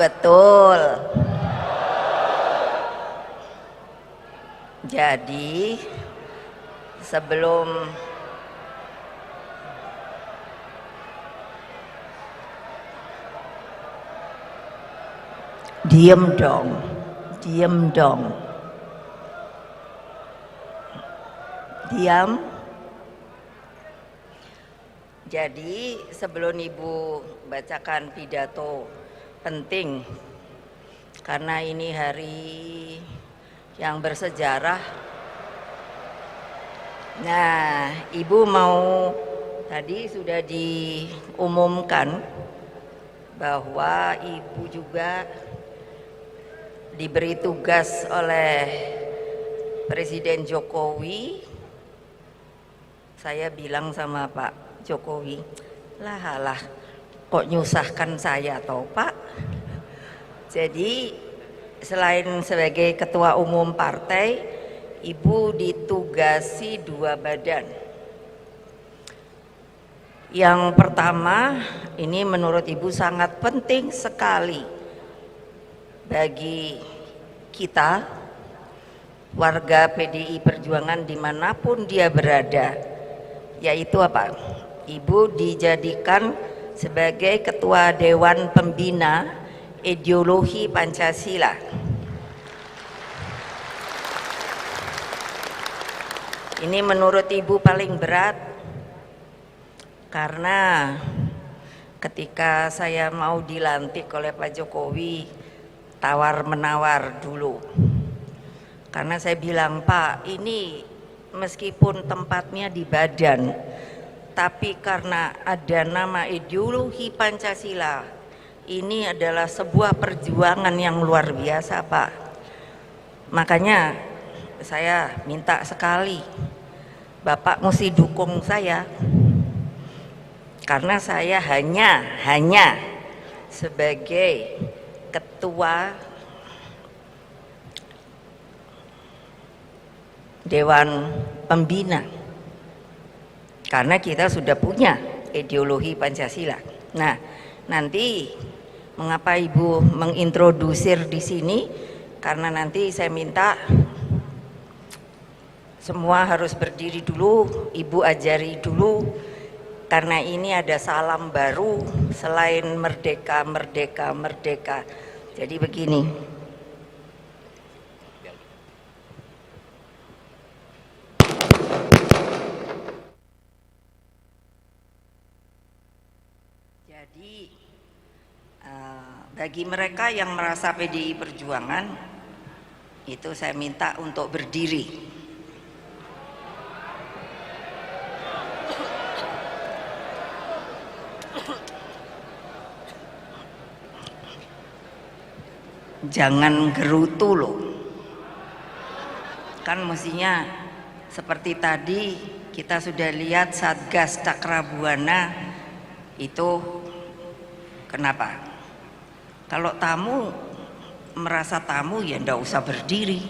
Betul. Jadi sebelum diem dong. Diam. Jadi sebelum Ibu bacakan pidato penting, karena ini hari yang bersejarah. Nah, Ibu mau, tadi sudah diumumkan bahwa Ibu juga diberi tugas oleh Presiden Jokowi. Saya bilang sama Pak Jokowi, lah kok nyusahkan saya toh Pak. Jadi selain sebagai ketua umum partai, Ibu ditugasi 2 badan. Yang pertama, ini menurut Ibu sangat penting sekali bagi kita warga PDI Perjuangan dimanapun dia berada, yaitu apa? Ibu dijadikan sebagai ketua Dewan Pembina Ideologi Pancasila. Ini menurut Ibu paling berat, karena ketika saya mau dilantik oleh Pak Jokowi, tawar-menawar dulu. Karena saya bilang, Pak, ini meskipun tempatnya di badan, tapi karena ada nama ideologi Pancasila, ini adalah sebuah perjuangan yang luar biasa, Pak. Makanya saya minta sekali, Bapak mesti dukung saya, karena saya hanya sebagai ketua Dewan Pembina, karena kita sudah punya ideologi Pancasila. Nah, nanti mengapa Ibu mengintrodusir di sini? Karena nanti saya minta semua harus berdiri dulu, Ibu ajari dulu, karena ini ada salam baru selain merdeka, merdeka, merdeka. Jadi begini. Jadi bagi mereka yang merasa PDI Perjuangan, itu saya minta untuk berdiri. Jangan gerutu loh. Kan mestinya seperti tadi kita sudah lihat Satgas Cakrabuana itu. Kenapa? Kalau tamu merasa tamu ya ndak usah berdiri.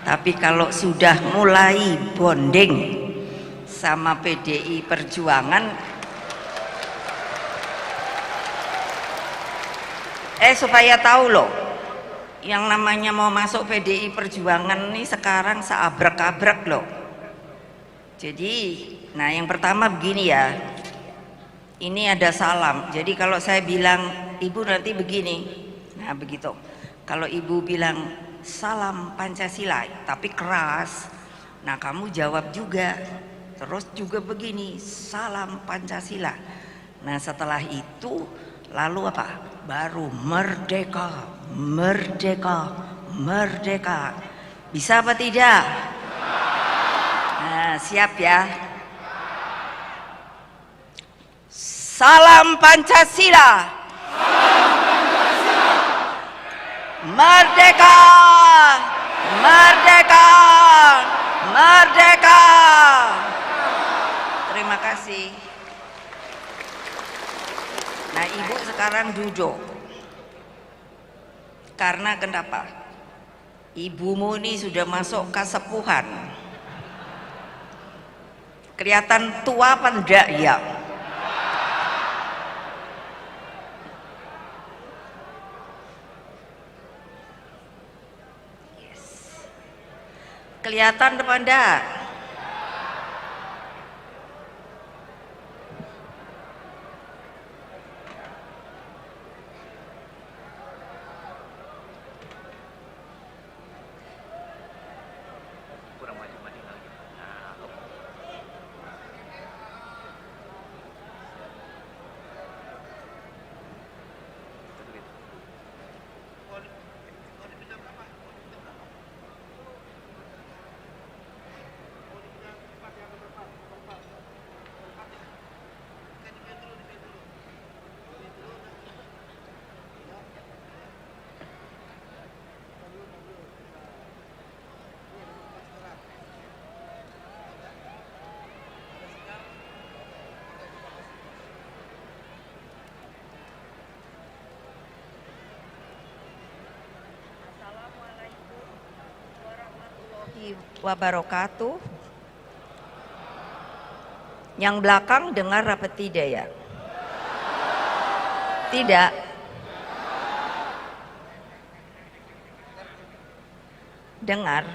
Tapi kalau sudah mulai bonding sama PDI Perjuangan, supaya tahu loh, yang namanya mau masuk PDI Perjuangan ini sekarang seabrek-abrek loh. Jadi, nah yang pertama begini ya. Ini ada salam. Jadi kalau saya bilang, Ibu nanti begini, nah begitu. Kalau Ibu bilang salam Pancasila, tapi keras, nah kamu jawab juga. Terus juga begini, salam Pancasila. Nah setelah itu, lalu apa? Baru merdeka, merdeka, merdeka. Bisa apa tidak? Nah siap ya. Salam Pancasila. Merdeka, merdeka, merdeka. Terima kasih. Nah, Ibu sekarang duduk. Karena kenapa? Ibumu ini sudah masuk kesepuhan. Kelihatan tua apa enggak ya? Kelihatan apa enggak? Wabarakatuh. Yang belakang dengar apa tidak ya? Tidak. Dengar.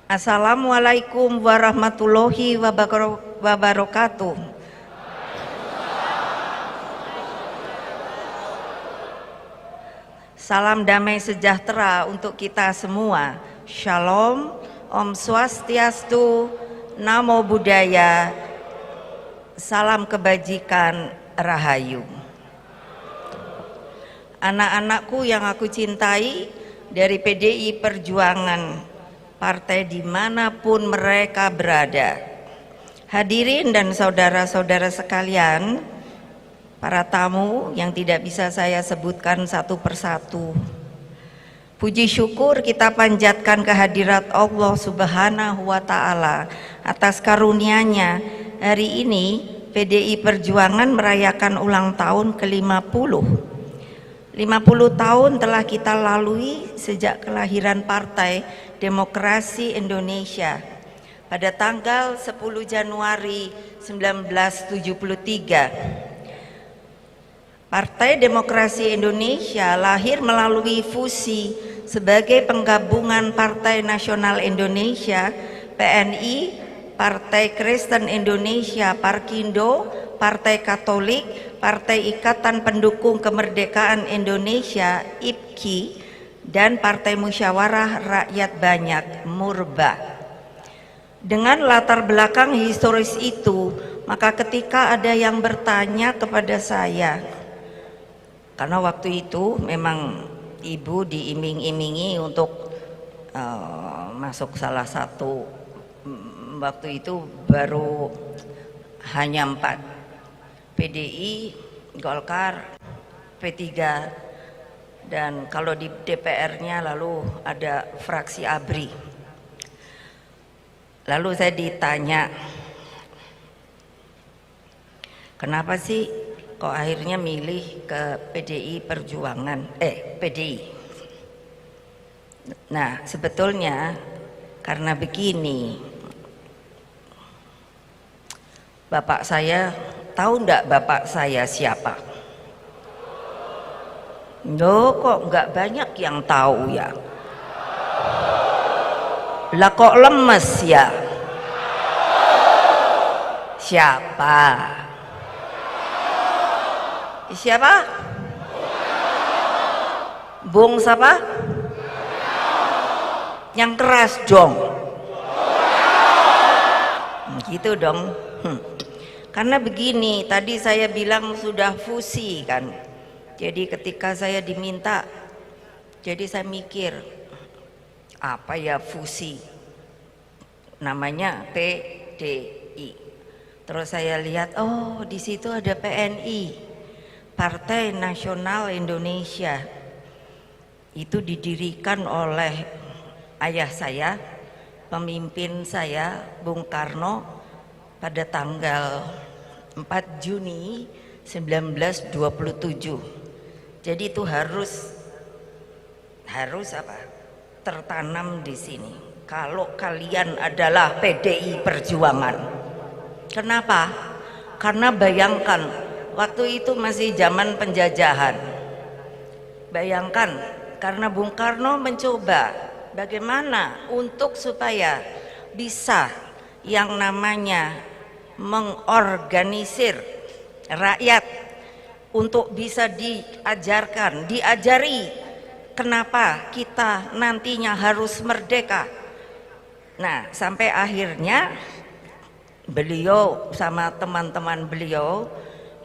Assalamualaikum warahmatullahi wabarakatuh. Salam damai sejahtera untuk kita semua. Shalom, Om Swastiastu, Namo Buddhaya, salam kebajikan, Rahayu. Anak-anakku yang aku cintai dari PDI Perjuangan, partai dimanapun mereka berada. Hadirin dan saudara-saudara sekalian, para tamu yang tidak bisa saya sebutkan satu persatu. Puji syukur kita panjatkan kehadirat Allah Subhanahu wa Ta'ala atas karunia-Nya. Hari ini PDI Perjuangan merayakan ulang tahun ke-50. 50 tahun telah kita lalui sejak kelahiran Partai Demokrasi Indonesia pada tanggal 10 Januari 1973. Partai Demokrasi Indonesia lahir melalui fusi sebagai penggabungan Partai Nasional Indonesia, PNI, Partai Kristen Indonesia, Parkindo, Partai Katolik, Partai Ikatan Pendukung Kemerdekaan Indonesia, IPKI, dan Partai Musyawarah Rakyat Banyak, Murba. Dengan latar belakang historis itu, maka ketika ada yang bertanya kepada saya, karena waktu itu memang ibu diiming-imingi untuk masuk salah satu, waktu itu baru hanya 4, PDI, Golkar, P3, dan kalau di DPR-nya lalu ada fraksi ABRI. Lalu saya ditanya, kenapa sih kok akhirnya milih ke PDI Perjuangan, PDI. Nah, sebetulnya karena begini, bapak saya, tahu enggak bapak saya siapa? Loh, kok enggak banyak yang tahu ya? Lah kok lemes ya? Siapa? Siapa? Bung siapa? Yang keras dong. Gitu dong. Karena begini, tadi saya bilang sudah fusi kan. Jadi ketika saya diminta, jadi saya mikir, apa ya fusi? Namanya PDI. Terus saya lihat, oh di situ ada PNI. Partai Nasional Indonesia, itu didirikan oleh ayah saya, pemimpin saya, Bung Karno, pada tanggal 4 Juni 1927. Jadi itu harus apa? Tertanam di sini. Kalau kalian adalah PDI Perjuangan. Kenapa? Karena bayangkan, waktu itu masih zaman penjajahan. Bayangkan karena Bung Karno mencoba bagaimana untuk supaya bisa yang namanya mengorganisir rakyat untuk bisa diajari kenapa kita nantinya harus merdeka. Nah, sampai akhirnya beliau sama teman-teman beliau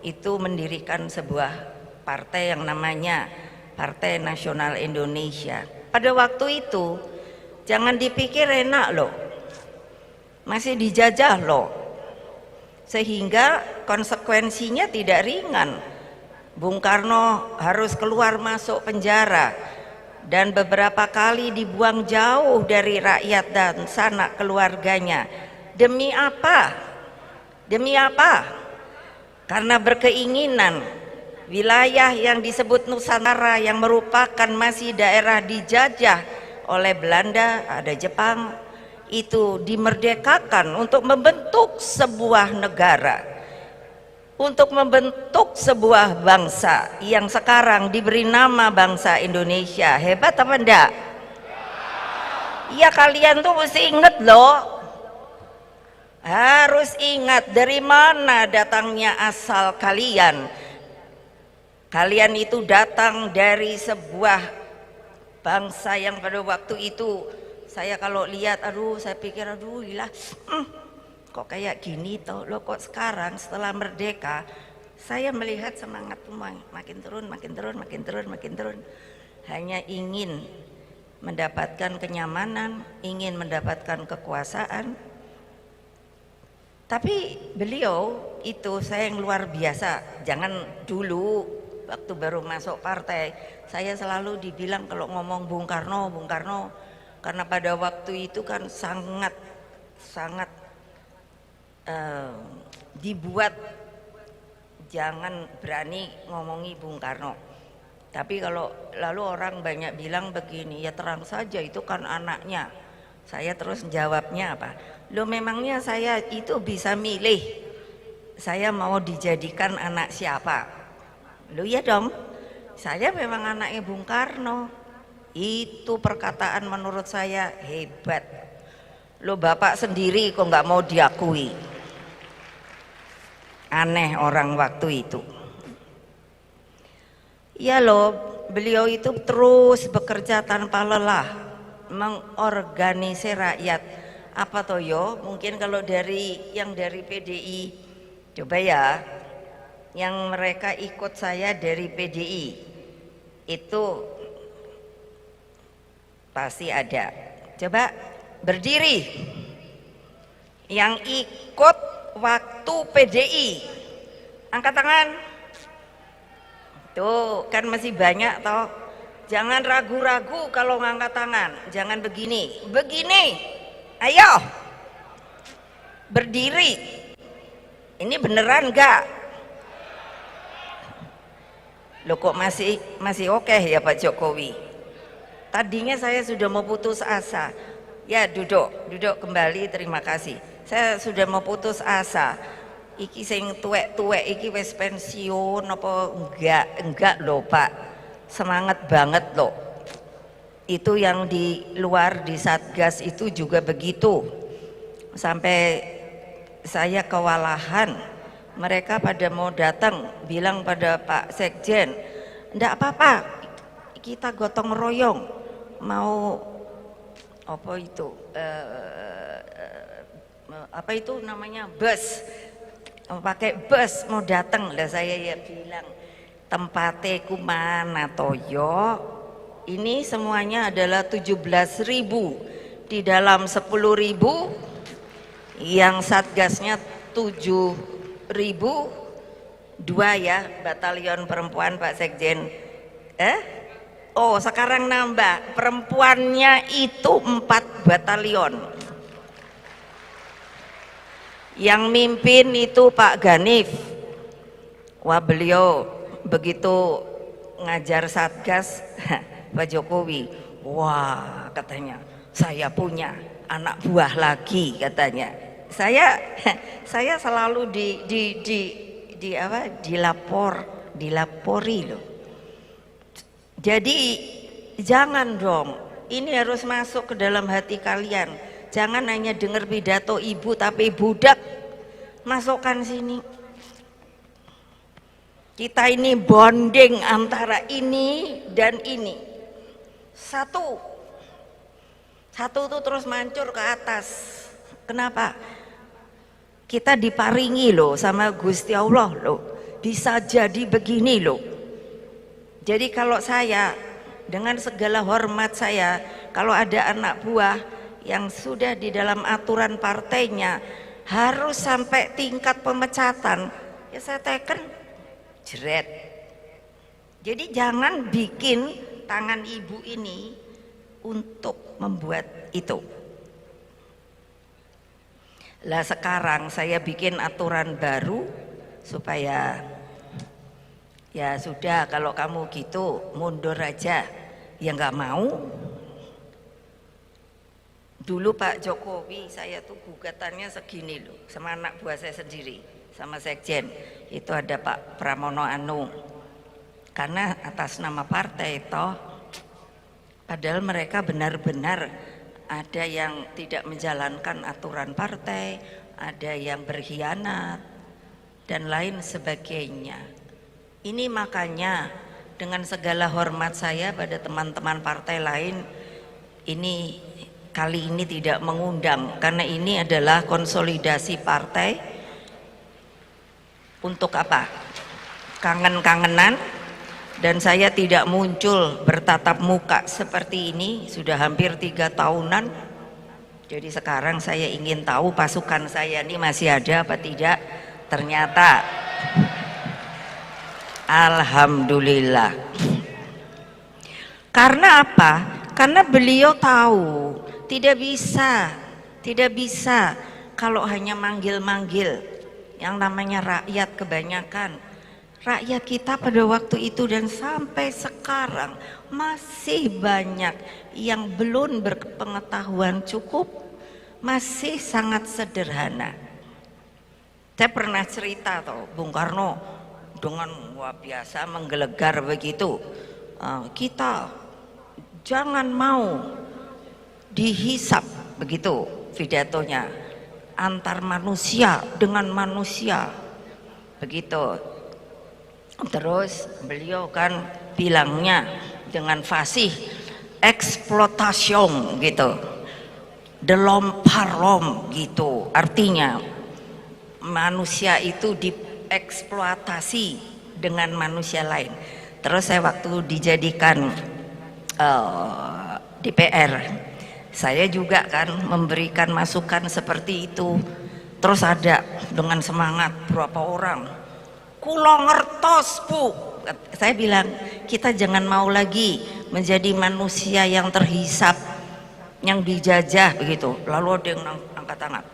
itu mendirikan sebuah partai yang namanya Partai Nasional Indonesia. Pada waktu itu jangan dipikir enak loh, masih dijajah loh, sehingga konsekuensinya tidak ringan. Bung Karno harus keluar masuk penjara dan beberapa kali dibuang jauh dari rakyat dan sanak keluarganya. Demi apa? Demi apa? Karena berkeinginan wilayah yang disebut Nusantara yang merupakan masih daerah dijajah oleh Belanda, ada Jepang, itu dimerdekakan untuk membentuk sebuah negara, untuk membentuk sebuah bangsa yang sekarang diberi nama bangsa Indonesia. Hebat apa enggak? Ya, kalian tuh mesti inget loh, harus ingat dari mana datangnya asal kalian. Kalian itu datang dari sebuah bangsa yang pada waktu itu saya kalau lihat, aduh, saya pikir aduh gila, kok kayak gini toh lo. Kok sekarang setelah merdeka saya melihat semangat makin turun, makin turun, makin turun, makin turun. Hanya ingin mendapatkan kenyamanan, ingin mendapatkan kekuasaan. Tapi beliau itu saya yang luar biasa. Jangan dulu waktu baru masuk partai saya selalu dibilang kalau ngomong Bung Karno, Bung Karno, karena pada waktu itu kan sangat dibuat jangan berani ngomongi Bung Karno. Tapi kalau lalu orang banyak bilang begini, ya terang saja itu kan anaknya. Saya terus jawabnya apa? Loh, memangnya saya itu bisa milih saya mau dijadikan anak siapa? Loh ya dong, saya memang anaknya Bung Karno. Itu perkataan menurut saya hebat. Loh, bapak sendiri kok nggak mau diakui. Aneh orang waktu itu. Ya loh, beliau itu terus bekerja tanpa lelah mengorganisir rakyat. Apa toh yo? Mungkin kalau dari PDI, coba ya, yang mereka ikut saya dari PDI itu pasti ada. Coba berdiri yang ikut waktu PDI, angkat tangan. Tuh kan masih banyak toh. Jangan ragu-ragu kalau ngangkat tangan. Jangan begini, ayo berdiri. Ini beneran enggak? Loh, kok masih oke ya Pak Jokowi? Tadinya saya sudah mau putus asa. Ya, duduk kembali, terima kasih. Saya sudah mau putus asa. Iki sing tuwek-tuwek iki wis pensiun apa enggak loh Pak. Semangat banget loh. Itu yang di luar di Satgas itu juga begitu. Sampai saya kewalahan. Mereka pada mau datang bilang pada Pak Sekjen, enggak apa-apa, kita gotong royong mau apa itu namanya bus, pakai bus mau datang. Lah saya ya bilang, tempatnya kumana toyo, ini semuanya adalah 17.000 di dalam 10.000 yang Satgasnya 7.000, 2 ya batalion perempuan Pak Sekjen. Oh sekarang nambah, perempuannya itu 4 batalion. Yang mimpin itu Pak Ganif. Wah, beliau begitu ngajar Satgas Pak Jokowi, wah katanya saya punya anak buah lagi katanya. Saya selalu dilapori loh. Jadi jangan dong, ini harus masuk ke dalam hati kalian. Jangan hanya dengar pidato ibu tapi budak, masukkan sini. Kita ini bonding antara ini dan ini. Satu tuh terus mancur ke atas. Kenapa? Kita diparingi loh sama Gusti Allah loh. Bisa jadi begini loh. Jadi kalau saya dengan segala hormat saya, kalau ada anak buah yang sudah di dalam aturan partainya harus sampai tingkat pemecatan, ya saya teken jeret. Jadi jangan bikin tangan ibu ini untuk membuat itu. Lah sekarang saya bikin aturan baru supaya ya sudah, kalau kamu gitu mundur aja. Ya nggak mau. Dulu Pak Jokowi saya tuh gugatannya segini loh sama anak buah saya sendiri, sama sekjen. Itu ada Pak Pramono Anung. Karena atas nama partai toh, padahal mereka benar-benar ada yang tidak menjalankan aturan partai, ada yang berkhianat dan lain sebagainya. Ini makanya dengan segala hormat saya pada teman-teman partai lain, ini kali ini tidak mengundang karena ini adalah konsolidasi partai. Untuk apa? Kangen-kangenan. Dan saya tidak muncul bertatap muka seperti ini sudah hampir 3 tahunan. Jadi sekarang saya ingin tahu pasukan saya ini masih ada apa tidak. Ternyata alhamdulillah. Karena apa? Karena beliau tahu tidak bisa kalau hanya manggil-manggil yang namanya rakyat. Kebanyakan rakyat kita pada waktu itu dan sampai sekarang masih banyak yang belum berpengetahuan cukup, masih sangat sederhana. Saya pernah cerita toh, Bung Karno dengan wah biasa menggelegar begitu, kita jangan mau dihisap, begitu pidatonya, antar manusia dengan manusia begitu. Terus beliau kan bilangnya dengan fasih eksploitasi gitu, delom parlom gitu, artinya manusia itu dieksploitasi dengan manusia lain. Terus saya waktu dijadikan DPR, saya juga kan memberikan masukan seperti itu. Terus ada dengan semangat berapa orang, kulo ngertos Bu. Saya bilang kita jangan mau lagi menjadi manusia yang terhisap, yang dijajah begitu. Lalu ada yang angkat tangan,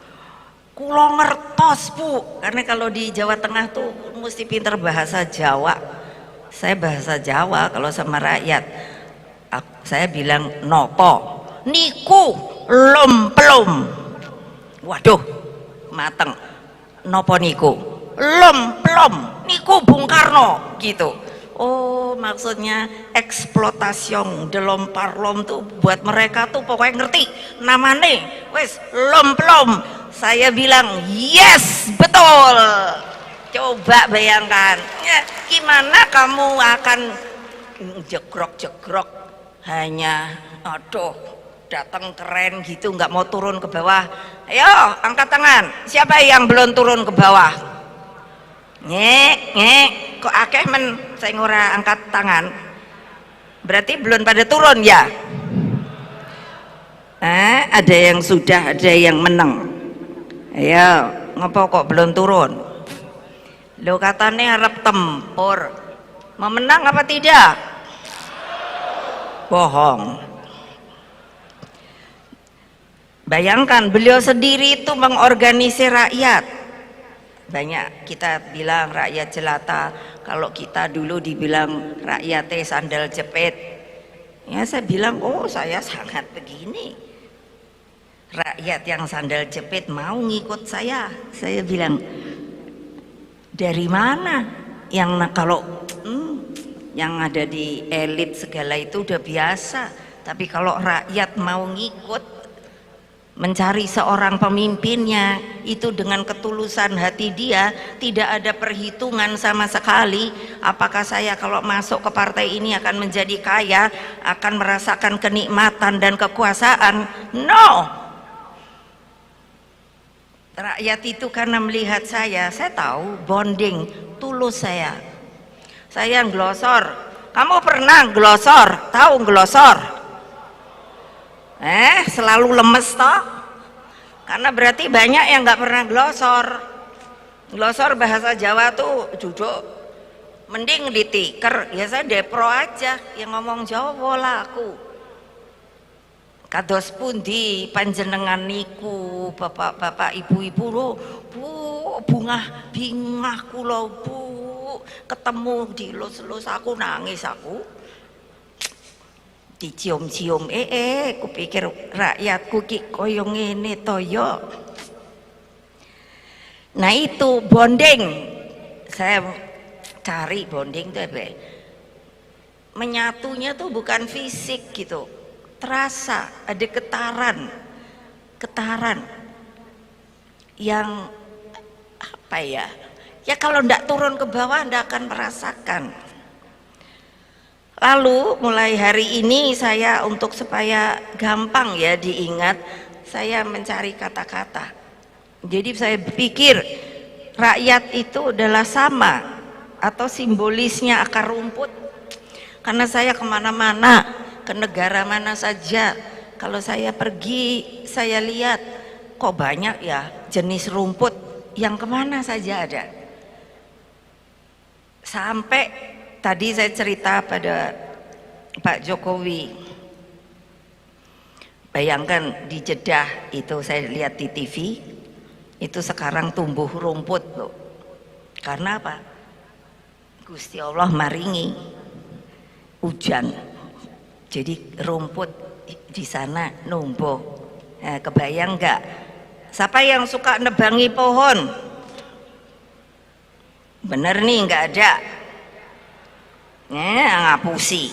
kulo ngertos Bu. Karena kalau di Jawa Tengah tuh mesti pinter bahasa Jawa. Saya bahasa Jawa kalau sama rakyat. Saya bilang nopo niku lom-pelom. Waduh mateng, nopo niku lom-pelom niku Bung Karno gitu. Oh maksudnya eksploitasi delom parlom tuh buat mereka tuh pokoknya ngerti namanya wes lom-pelom. Saya bilang yes betul. Coba bayangkan ya, gimana kamu akan jegrok-jegrok hanya aduh datang keren gitu nggak mau turun ke bawah. Ayo angkat tangan, siapa yang belum turun ke bawah? Ngek kok akeh men saya ngora angkat tangan, berarti belum pada turun ya. Ada yang sudah, ada yang menang. Ayo ngopo kok belum turun? Lo katanya harap tempur, mau menang apa tidak? Bohong. Bayangkan beliau sendiri itu mengorganisir rakyat. Banyak kita bilang rakyat jelata, kalau kita dulu dibilang rakyatnya sandal jepit. Ya saya bilang oh saya sangat begini. Rakyat yang sandal jepit mau ngikut saya. Saya bilang dari mana? Yang kalau yang ada di elit segala itu udah biasa. Tapi kalau rakyat mau ngikut mencari seorang pemimpinnya itu dengan ketulusan hati dia, tidak ada perhitungan sama sekali apakah saya kalau masuk ke partai ini akan menjadi kaya, akan merasakan kenikmatan dan kekuasaan. No, rakyat itu karena melihat saya tahu bonding tulus saya glosor. Kamu pernah glosor? Tahu glosor? Selalu lemes toh, karena berarti banyak yang nggak pernah glosor. Glosor bahasa Jawa tuh duduk mending ditiker, ya saya depro aja yang ngomong Jawa lah aku. Kados pundi panjenengan niku bapak-bapak ibu-ibu lho Bu, bungah bingah kula Bu, ketemu dilus-lus aku nangis aku. Dicium-cium kupikir rakyatku ki koyo ngene toyo. Nah itu bonding, saya cari bonding tuh menyatunya tuh bukan fisik gitu, terasa ada getaran yang apa ya kalau ndak turun ke bawah ndak akan merasakan. Lalu mulai hari ini saya untuk supaya gampang ya diingat, saya mencari kata-kata. Jadi saya pikir rakyat itu adalah sama atau simbolisnya akar rumput. Karena saya kemana-mana, ke negara mana saja, kalau saya pergi saya lihat kok banyak ya jenis rumput yang kemana saja ada. Sampai tadi saya cerita pada Pak Jokowi, bayangkan di Jeddah itu saya lihat di TV, itu sekarang tumbuh rumput loh. Karena apa? Gusti Allah maringi hujan, jadi rumput di sana numbuh. Nah, kebayang nggak? Siapa yang suka nebangi pohon? Bener nih, nggak ada. Ngapusi,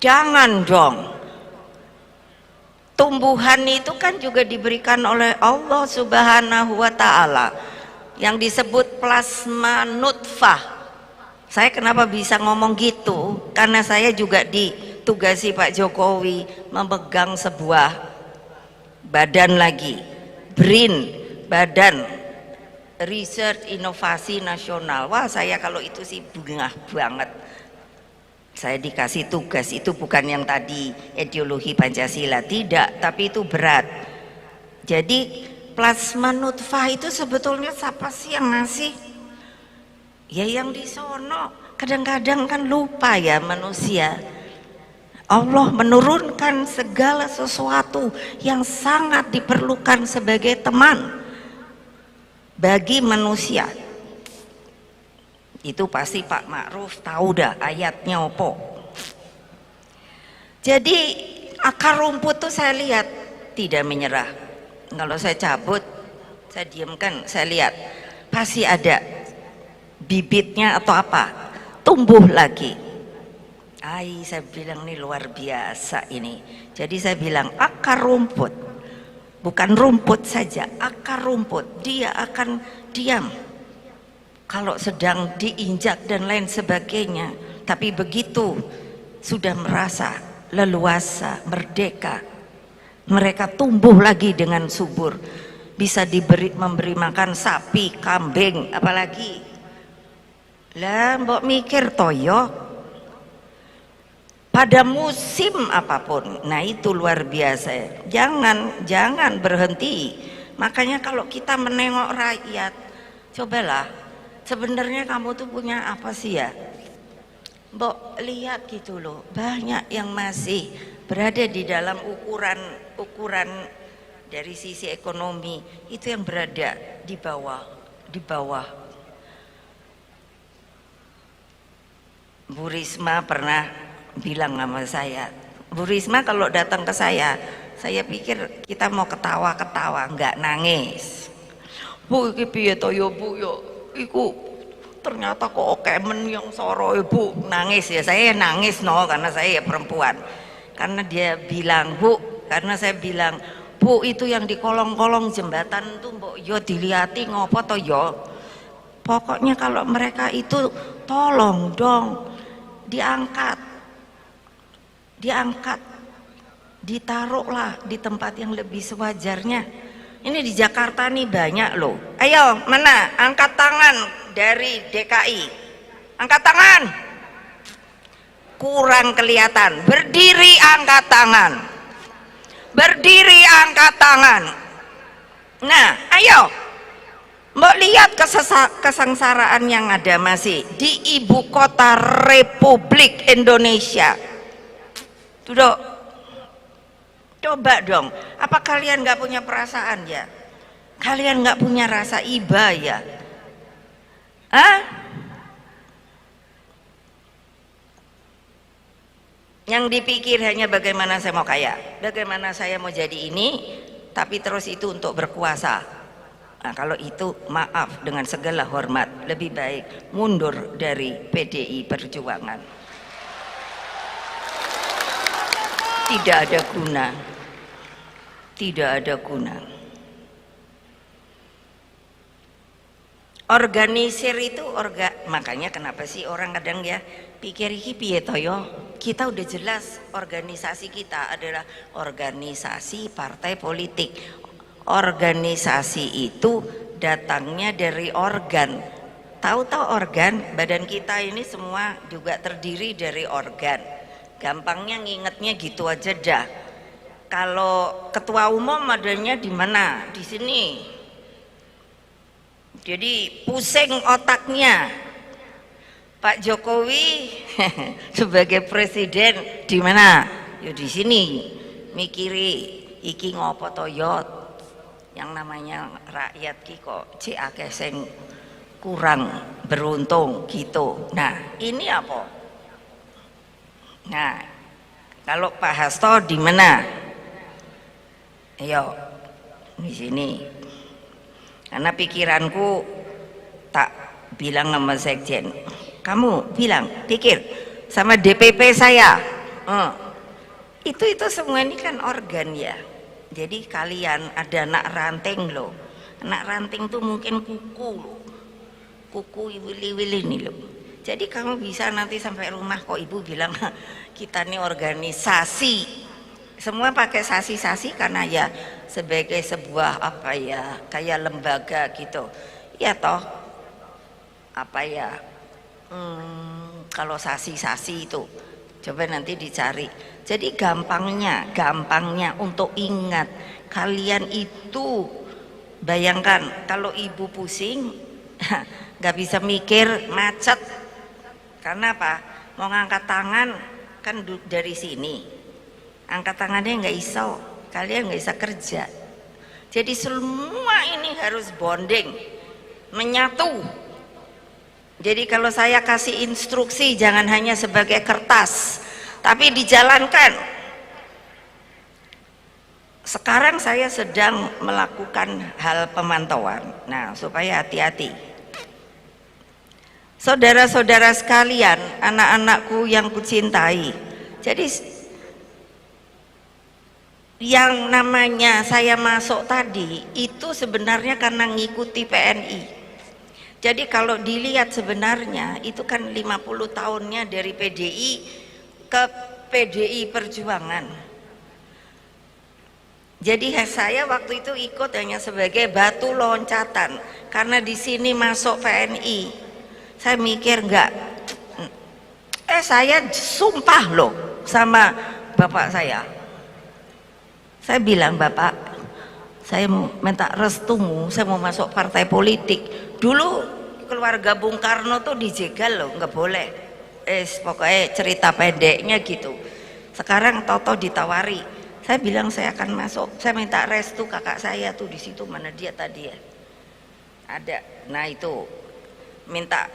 jangan dong. Tumbuhan itu kan juga diberikan oleh Allah Subhanahu wa Ta'ala yang disebut plasma nutfah. Saya kenapa bisa ngomong gitu? Karena saya juga ditugasi Pak Jokowi memegang sebuah badan lagi, BRIN, Badan Research Inovasi Nasional. Wah, saya kalau itu sih bungah banget. Saya dikasih tugas itu bukan yang tadi ideologi Pancasila, tidak, tapi itu berat. Jadi plasma nutfah itu sebetulnya siapa sih yang ngasih? Ya yang di sono. Kadang-kadang kan lupa ya manusia. Allah menurunkan segala sesuatu yang sangat diperlukan sebagai teman bagi manusia. Itu pasti Pak Ma'ruf tahu dah ayatnya opo. Jadi akar rumput tuh saya lihat tidak menyerah. Kalau saya cabut, saya diamkan, saya lihat pasti ada bibitnya atau apa, tumbuh lagi. Saya bilang ini luar biasa ini. Jadi saya bilang akar rumput, bukan rumput saja, akar rumput, dia akan diam kalau sedang diinjak dan lain sebagainya. Tapi begitu sudah merasa leluasa, merdeka, mereka tumbuh lagi dengan subur, bisa memberi makan sapi, kambing, apalagi. Lah mbok mikir toyo pada musim apapun. Nah itu luar biasa. Jangan berhenti. Makanya kalau kita menengok rakyat, cobalah sebenarnya kamu tuh punya apa sih ya? Mbok lihat gitu loh, banyak yang masih berada di dalam ukuran dari sisi ekonomi itu yang berada di bawah. Bu Risma pernah bilang sama saya, Bu Risma kalau datang ke saya pikir kita mau ketawa-ketawa, nggak nangis. Bu iki piye to yo Bu yo, iku ternyata kok kemen yang soro ibu, nangis ya, saya nangis no, karena saya ya perempuan, karena dia bilang bu, karena saya bilang bu itu yang di kolong-kolong jembatan tuh mbok yo diliati ngopo to yo, pokoknya kalau mereka itu tolong dong diangkat, ditaruhlah di tempat yang lebih sewajarnya. Ini di Jakarta nih banyak loh. Ayo, mana? Angkat tangan dari DKI. Angkat tangan. Kurang kelihatan. Berdiri angkat tangan. Berdiri angkat tangan. Nah, ayo. Mau lihat kesengsaraan yang ada masih di ibu kota Republik Indonesia. Duduk. Coba dong, apa kalian nggak punya perasaan ya? Kalian nggak punya rasa iba ya? Hah? Yang dipikir hanya bagaimana saya mau kaya, bagaimana saya mau jadi ini, tapi terus itu untuk berkuasa. Nah, kalau itu maaf dengan segala hormat, lebih baik mundur dari PDI Perjuangan. Tidak ada guna, tidak ada guna. Organisir itu makanya kenapa sih orang kadang ya pikir iki piye to yo, kita udah jelas organisasi kita adalah organisasi partai politik. Organisasi itu datangnya dari organ, tahu-tahu organ, badan kita ini semua juga terdiri dari organ. Gampangnya ngingetnya gitu aja dah. Kalau ketua umum adanya di mana? Di sini. Jadi pusing otaknya. Pak Jokowi sebagai presiden di mana? Ya di sini. Mikiri iki ngopo toyot. Yang namanya rakyat ki kok cek akeh sing kurang beruntung gitu. Nah, ini apa? Nah, kalau Pak Hasto di mana? Ayo, di sini. Karena pikiranku tak bilang sama sekjen. Kamu bilang, pikir sama DPP saya. Itu semua ini kan organ ya. Jadi kalian ada anak ranting loh. Anak ranting tuh mungkin kuku loh. Kuku wili-wili nih loh. Jadi kamu bisa nanti sampai rumah kok ibu bilang kita nih organisasi, semua pakai sasi-sasi karena ya sebagai sebuah apa ya kayak lembaga gitu ya toh apa ya kalau sasi-sasi itu coba nanti dicari. Jadi gampangnya untuk ingat kalian itu, bayangkan kalau ibu pusing nggak bisa mikir, macet. Karena apa? Mau ngangkat tangan kan dari sini, angkat tangannya nggak iso, kalian nggak bisa kerja. Jadi semua ini harus bonding, menyatu. Jadi kalau saya kasih instruksi jangan hanya sebagai kertas, tapi dijalankan. Sekarang saya sedang melakukan hal pemantauan. Nah, supaya hati-hati. Saudara-saudara sekalian, anak-anakku yang kucintai. Jadi yang namanya saya masuk tadi itu sebenarnya karena ngikuti PNI. Jadi kalau dilihat sebenarnya itu kan 50 tahunnya dari PDI ke PDI Perjuangan. Jadi saya waktu itu ikut hanya sebagai batu loncatan karena di sini masuk PNI. Saya mikir enggak, saya sumpah loh sama bapak saya. Saya bilang, bapak, saya mau minta restumu, saya mau masuk partai politik. Dulu keluarga Bung Karno tuh dijegal loh, nggak boleh. Pokoknya cerita pendeknya gitu. Sekarang Toto ditawari. Saya bilang saya akan masuk. Saya minta restu kakak saya tuh di situ, mana dia tadi ya? Ada. Nah itu minta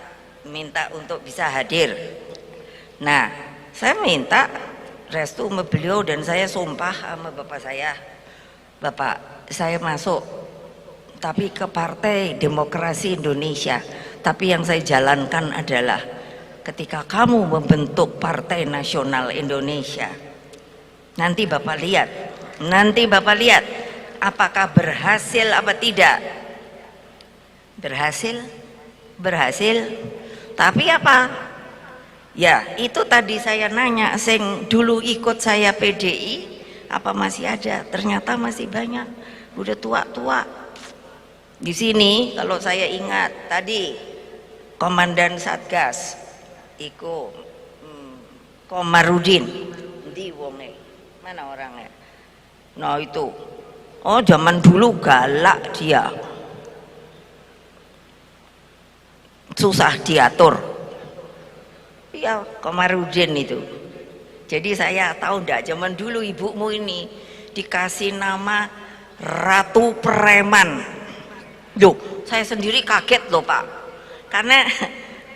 untuk bisa hadir. Nah, saya minta restu sama beliau dan saya sumpah sama bapak saya, bapak saya masuk tapi ke Partai Demokrasi Indonesia, Tapi yang saya jalankan adalah ketika kamu membentuk Partai Nasional Indonesia, nanti Bapak lihat apakah berhasil apa tidak. Berhasil, tapi apa? Ya itu tadi saya nanya, sing dulu ikut saya PDI apa masih ada? Ternyata masih banyak, udah tua-tua. Di sini kalau saya ingat tadi Komandan Satgas iku Komarudin di wonge mana orangnya? Nah itu, oh zaman dulu galak dia, susah diatur. Ya Komarudin itu. Jadi saya tahu ndak, zaman dulu ibumu ini dikasih nama Ratu Preman. Loh, saya sendiri kaget loh Pak, karena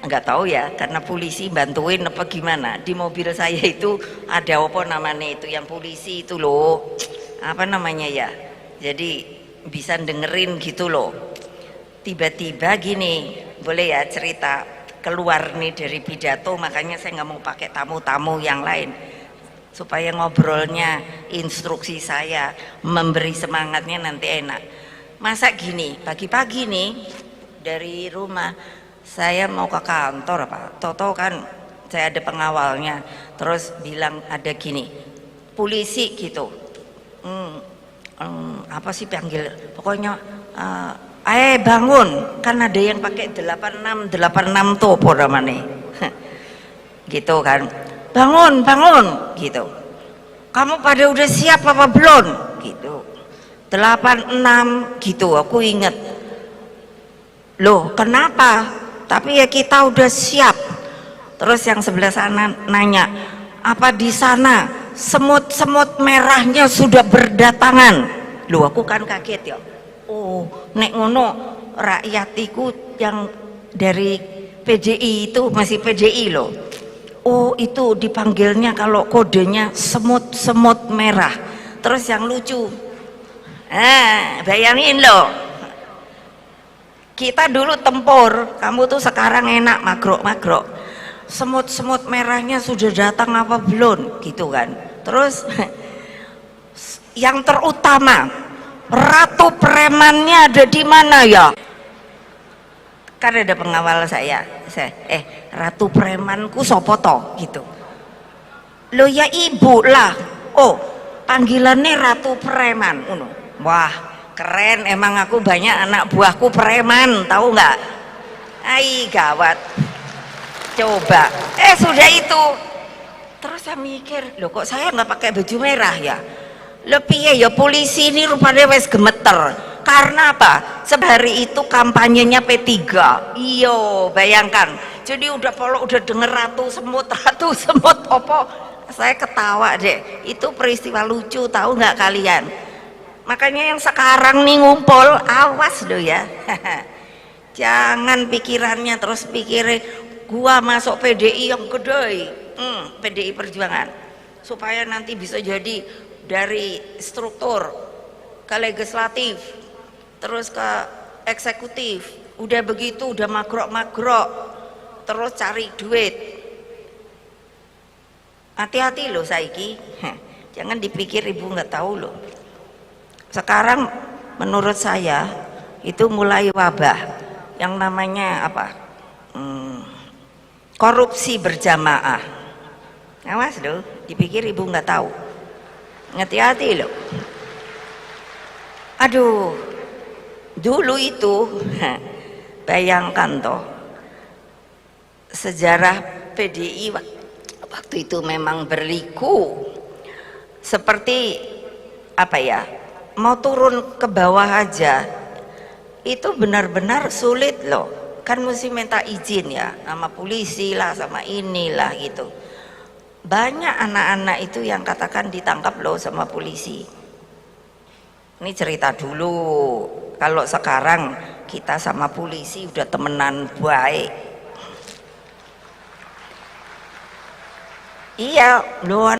nggak tahu ya, karena polisi bantuin apa gimana. Di mobil saya itu ada apa namanya itu, yang polisi itu loh, apa namanya ya, jadi bisa dengerin gitu loh. Tiba-tiba gini, boleh ya cerita keluar nih dari pidato, makanya saya nggak mau pakai tamu-tamu yang lain supaya ngobrolnya, instruksi saya memberi semangatnya nanti enak. Masa gini pagi-pagi nih dari rumah saya mau ke kantor Pak, toto kan saya ada pengawalnya, terus bilang ada gini polisi gitu, apa sih panggil, pokoknya bangun, kan ada yang pakai 86 tuh apa namanya gitu kan, bangun gitu, kamu pada udah siap apa belum gitu, 86 gitu. Aku inget, loh kenapa, tapi ya kita udah siap. Terus yang sebelah sana nanya, apa di sana semut-semut merahnya sudah berdatangan? Loh aku kan kaget ya, oh nek ngono rakyat iku yang dari PDI itu masih PDI loh, oh itu dipanggilnya kalau kodenya semut-semut merah. Terus yang lucu, bayangin loh, kita dulu tempur, kamu tuh sekarang enak magrok-magrok, semut-semut merahnya sudah datang apa belum gitu kan. Terus yang terutama, Ratu Premannya ada di mana ya? Kan ada pengawal saya Ratu Premanku sopo toh gitu. Lo ya ibu lah, oh panggilannya Ratu Preman. Wah keren, emang aku banyak anak buahku preman, tahu nggak? Ai gawat, coba sudah itu. Terus saya mikir, loh kok saya nggak pakai baju merah ya? Lebih ya polisi ini rupanya wes gemeter. Karena apa? Sehari itu kampanyenya P3. Iyo bayangkan, jadi udah kalau udah denger ratu semut opo, saya ketawa deh. Itu peristiwa lucu, tahu nggak kalian? Makanya yang sekarang nih ngumpul, awas loh ya. Jangan pikirannya terus pikirin gua masuk PDI yang gede, PDI Perjuangan, supaya nanti bisa jadi dari struktur ke legislatif terus ke eksekutif. Udah begitu udah magrok-magrok terus cari duit. Hati-hati loh saiki, jangan dipikir ibu nggak tahu loh. Sekarang menurut saya itu mulai wabah yang namanya apa, korupsi berjamaah. Awas loh, dipikir ibu nggak tahu, hati-hati loh. Aduh, dulu itu bayangkan toh, sejarah PDI waktu itu memang berliku, seperti apa ya, mau turun ke bawah aja itu benar-benar sulit loh, kan mesti minta izin ya sama polisi lah, sama inilah gitu. Banyak anak-anak itu yang katakan ditangkap loh sama polisi. Ini cerita dulu, kalau sekarang kita sama polisi udah temenan baik. Iya loh.